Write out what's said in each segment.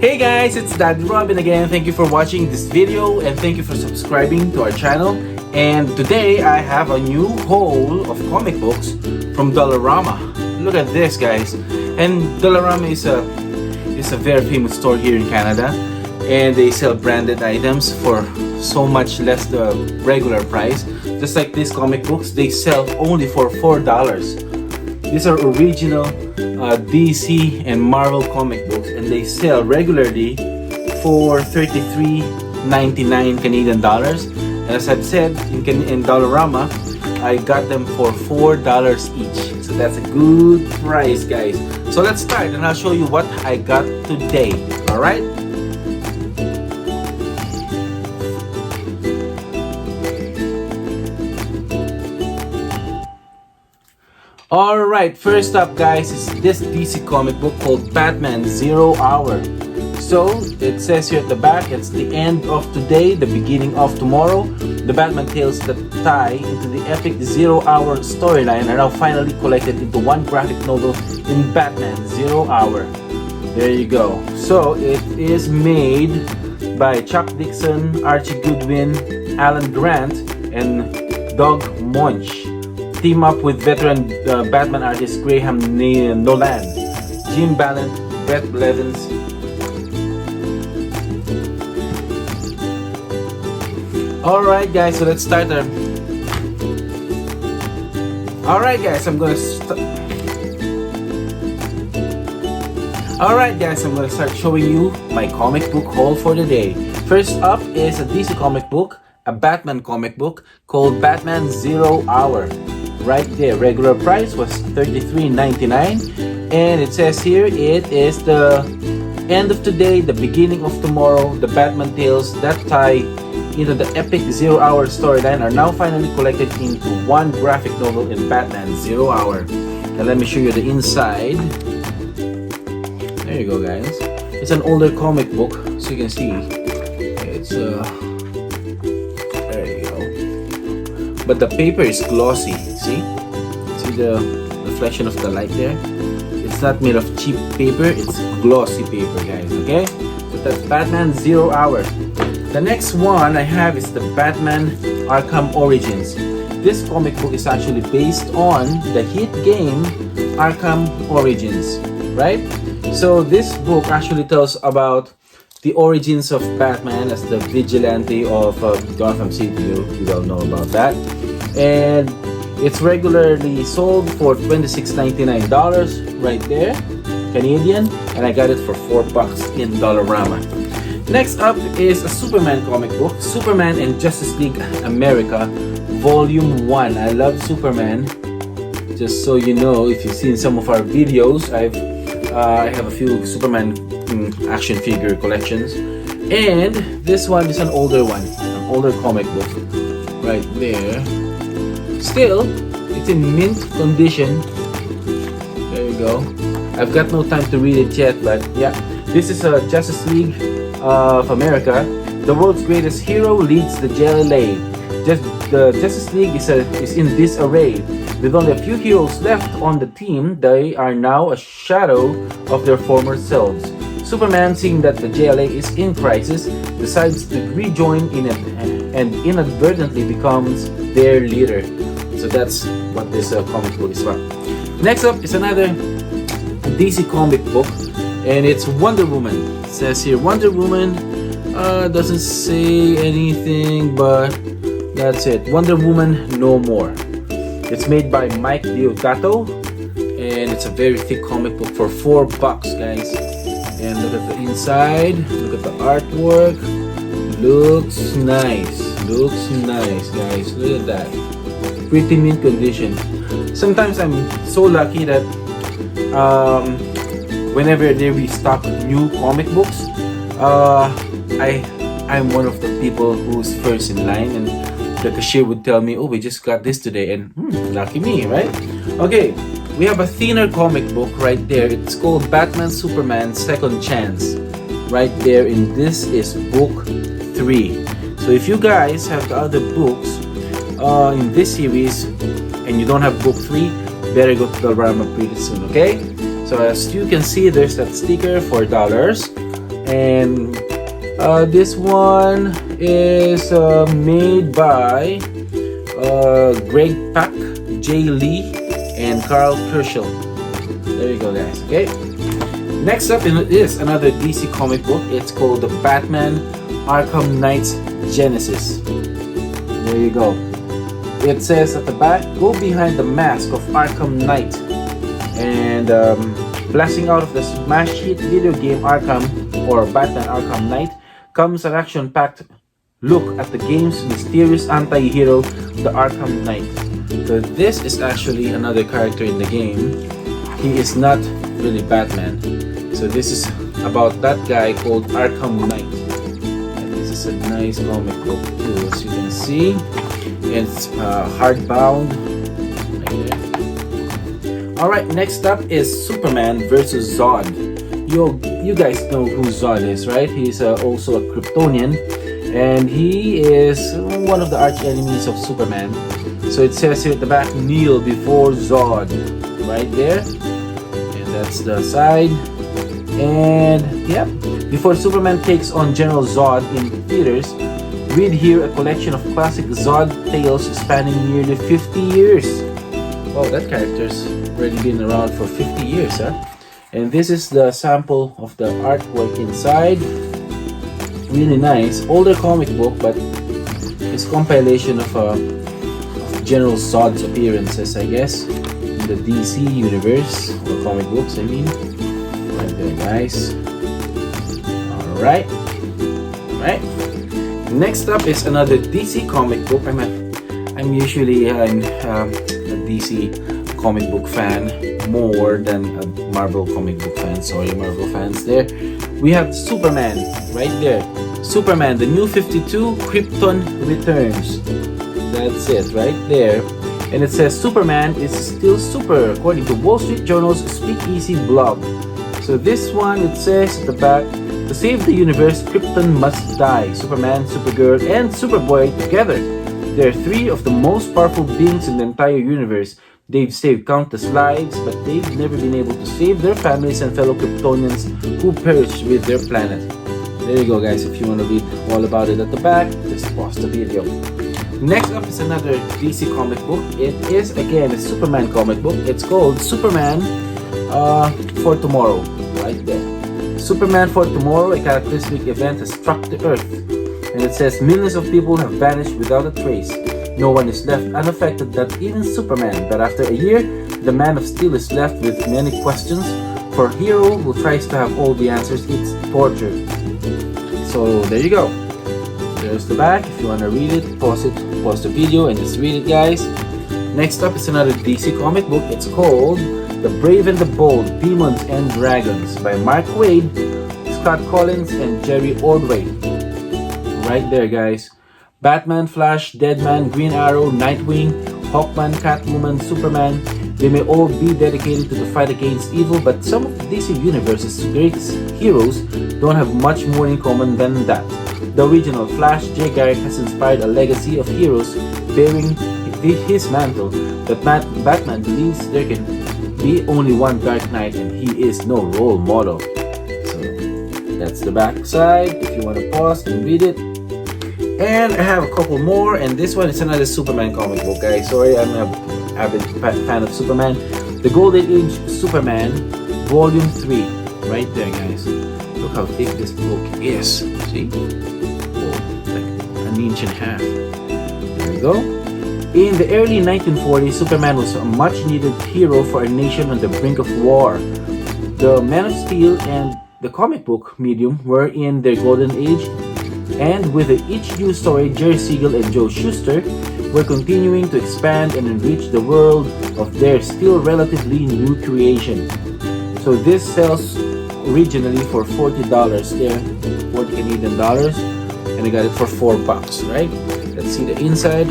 Hey guys, it's Daddy Robin again. Thank you for watching this video and thank you for subscribing to our channel. And today I have a new haul of comic books from Dollarama. Look at this, guys. And Dollarama is a very famous store here in Canada, and they sell branded items for so much less the regular price. Just like these comic books, they sell only for $4. These are original DC and Marvel comic books, and they sell regularly for $33.99 Canadian dollars. And as I've said, in Dollarama, I got them for $4 each. So that's a good price, guys. So let's start, and I'll show you what I got today. All right. Alright, first up, guys, is this DC comic book called Batman 0 Hour. So, it says here at the back, it's the end of today, the beginning of tomorrow. The Batman tales that tie into the epic 0 Hour storyline are now finally collected into one graphic novel in Batman 0 Hour. There you go. So, it is made by Chuck Dixon, Archie Goodwin, Alan Grant, and Doug Moench. Team up with veteran Batman artist Graham Nolan, Jim Ballant, Brett Blevins. Alright guys, so let's start our... Alright guys, I'm gonna start showing you my comic book haul for the day. First up is a DC comic book, a Batman comic book called Batman 0 Hour. Right there, regular price was $33.99, and it says here it is the end of today, the beginning of tomorrow. The Batman tales that tie into the epic 0 Hour storyline are now finally collected into one graphic novel in Batman 0 Hour. Now let me show you the inside. There you go, guys. It's an older comic book, so you can see it's there you go. But the paper is glossy. See the reflection of the light there? It's not made of cheap paper, it's glossy paper, guys. Okay, so that's Batman 0 Hour. The next one I have is the Batman Arkham Origins. This comic book is actually based on the hit game Arkham Origins, right? So this book actually tells about the origins of Batman as the vigilante of Gotham City. You all know about that. And it's regularly sold for $26.99 right there, Canadian, and I got it for $4 in Dollarama. Next up is a Superman comic book, Superman and Justice League America, Volume 1. I love Superman. Just so you know, if you've seen some of our videos, I have a few Superman action figure collections, and this one is an older one, an older comic book, right there. Still, it's in mint condition. There you go. I've got no time to read it yet, but yeah, this is a Justice League of America. The world's greatest hero leads the JLA. The Justice League is in disarray. With only a few heroes left on the team, they are now a shadow of their former selves. Superman, seeing that the JLA is in crisis, decides to rejoin in it and inadvertently becomes their leader. So that's what this comic book is about. Next up is another DC comic book, and it's Wonder Woman. It says here Wonder Woman, doesn't say anything, but that's it. Wonder Woman No More. It's made by Mike Deodato, and it's a very thick comic book for $4, guys. And look at the inside, look at the artwork. Looks nice, guys. Look at that. Pretty mint condition. Sometimes I'm so lucky that whenever they restock new comic books, I'm one of the people who's first in line, and the cashier would tell me, oh, we just got this today, and lucky me, right? Okay, we have a thinner comic book right there. It's called Batman Superman Second Chance. Right there, and this is book 3. So if you guys have the other books in this series and you don't have book 3, better go to Dollarama pretty soon, okay? So as you can see, there's that sticker for $4, And this one is made by Greg Pak, Jay Lee, and Carl Kerschel. There you go, guys. Okay. Next up is another DC comic book. It's called the Batman Arkham Knight's Genesis. There you go. It says at the back, go behind the mask of Arkham Knight. And blasting out of the smash hit video game Arkham, or Batman Arkham Knight, comes an action-packed look at the game's mysterious anti-hero, the Arkham Knight. So this is actually another character in the game. He is not really Batman. So this is about that guy called Arkham Knight. And this is a nice comic book too, as you can see. It's hardbound. Alright, next up is Superman versus Zod. You guys know who Zod is, right? He's also a Kryptonian, and he is one of the arch enemies of Superman. So it says here at the back, kneel before Zod, right there. And that's the side. And yeah, before Superman takes on General Zod in theaters, read here a collection of classic Zod tales spanning nearly 50 years. Oh, that character's already been around for 50 years, huh? And this is the sample of the artwork inside. Really nice. Older comic book, but it's compilation of General Zod's appearances, I guess, in the DC universe, or comic books, I mean. Right there, guys. Alright. Alright. Next up is another DC comic book. I'm usually a DC comic book fan more than a Marvel comic book fan. Sorry, Marvel fans there. We have Superman right there. Superman, the new 52, Krypton returns. That's it right there. And it says Superman is still super according to Wall Street Journal's Speakeasy blog. So this one, it says at the back, to save the universe, Krypton must die. Superman, Supergirl, and Superboy together. They're three of the most powerful beings in the entire universe. They've saved countless lives, but they've never been able to save their families and fellow Kryptonians who perished with their planet. There you go, guys. If you want to read all about it at the back, just pause the video. Next up is another DC comic book. It is again a Superman comic book. It's called Superman for Tomorrow, right there. Superman for Tomorrow, a cataclysmic event has struck the Earth. And it says millions of people have vanished without a trace. No one is left unaffected, not even Superman. But after a year, the Man of Steel is left with many questions. For a hero who tries to have all the answers, it's torture. So there you go. There's the back. If you want to read it, pause the video and just read it, guys. Next up is another DC comic book. It's called The Brave and the Bold, Demons and Dragons by Mark Waid, Scott Collins, and Jerry Ordway. Right there, guys. Batman, Flash, Deadman, Green Arrow, Nightwing, Hawkman, Catwoman, Superman, they may all be dedicated to the fight against evil, but some of the DC Universe's greatest heroes don't have much more in common than that. The original Flash, Jay Garrick, has inspired a legacy of heroes bearing his mantle, but Batman believes there can be only one Dark Knight and he is no role model. So that's the back side, if you want to pause and read it. And I have a couple more, and this one is another Superman comic book, guys. Sorry, I'm an avid fan of Superman. The Golden Age Superman, Volume 3. Right there, guys. Look how thick this book is. See? Oh, like an inch and a half. There we go. In the early 1940s, Superman was a much-needed hero for a nation on the brink of war. The Man of Steel and the comic book medium were in their golden age, and with each new story, Jerry Siegel and Joe Shuster were continuing to expand and enrich the world of their still relatively new creation. So this sells originally for $40 there, 40 Canadian dollars, and I got it for $4, right? Let's see the inside.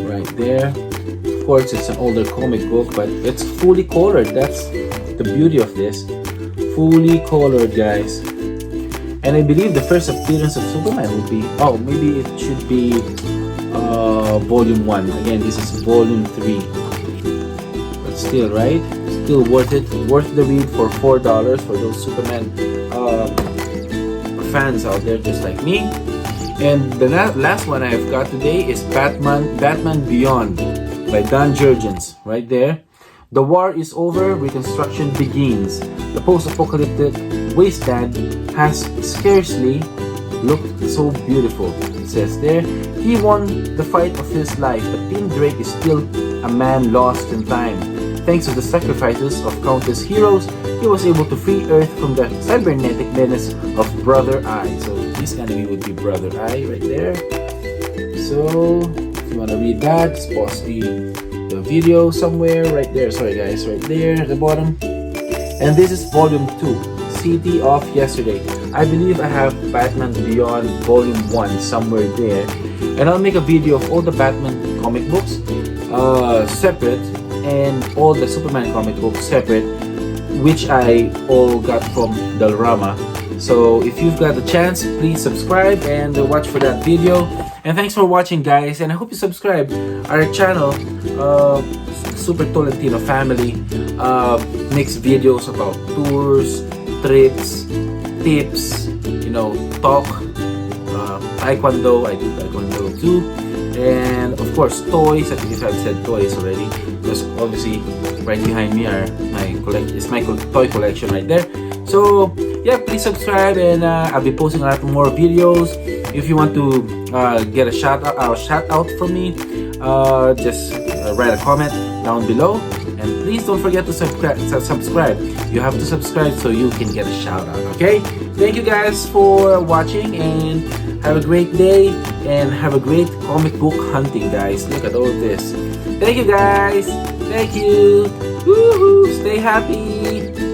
Right there. Of course, it's an older comic book, but it's fully colored. That's the beauty of this. Fully colored, guys. And I believe the first appearance of Superman would be, oh, maybe it should be Volume 1. Again, this is Volume 3. But still, right? still worth it, worth the read for $4 for those Superman fans out there just like me. And the last one I've got today is Batman Beyond by Don Jurgens, right there. The war is over, reconstruction begins. The post-apocalyptic wasteland has scarcely looked so beautiful. It says there, he won the fight of his life, but Tim Drake is still a man lost in time. Thanks to the sacrifices of countless heroes, he was able to free Earth from the cybernetic menace of Brother Eye. So this enemy would be Brother Eye right there. So if you want to read that, just pause the video somewhere right there. Sorry guys, right there at the bottom. And this is volume 2, City of Yesterday. I believe I have Batman Beyond volume 1 somewhere there, and I'll make a video of all the Batman comic books separate, and all the Superman comic books separate, which I all got from Dollarama. So if you've got the chance, please subscribe and watch for that video. And thanks for watching guys, and I hope you subscribe our channel. Super Tolentino family makes videos about tours, trips, tips, you know, talk, taekwondo. I do taekwondo too, and of course toys. I think I've said toys already, because obviously right behind me are my toy collection right there. So yeah, please subscribe, and I'll be posting a lot more videos. If you want to get a shout out from me, just write a comment down below, and please don't forget to subscribe. You have to subscribe so you can get a shout out. Okay, thank you guys for watching, and have a great day, and have a great comic book hunting guys. Look at all this. Thank you guys, thank you. Woohoo, stay happy.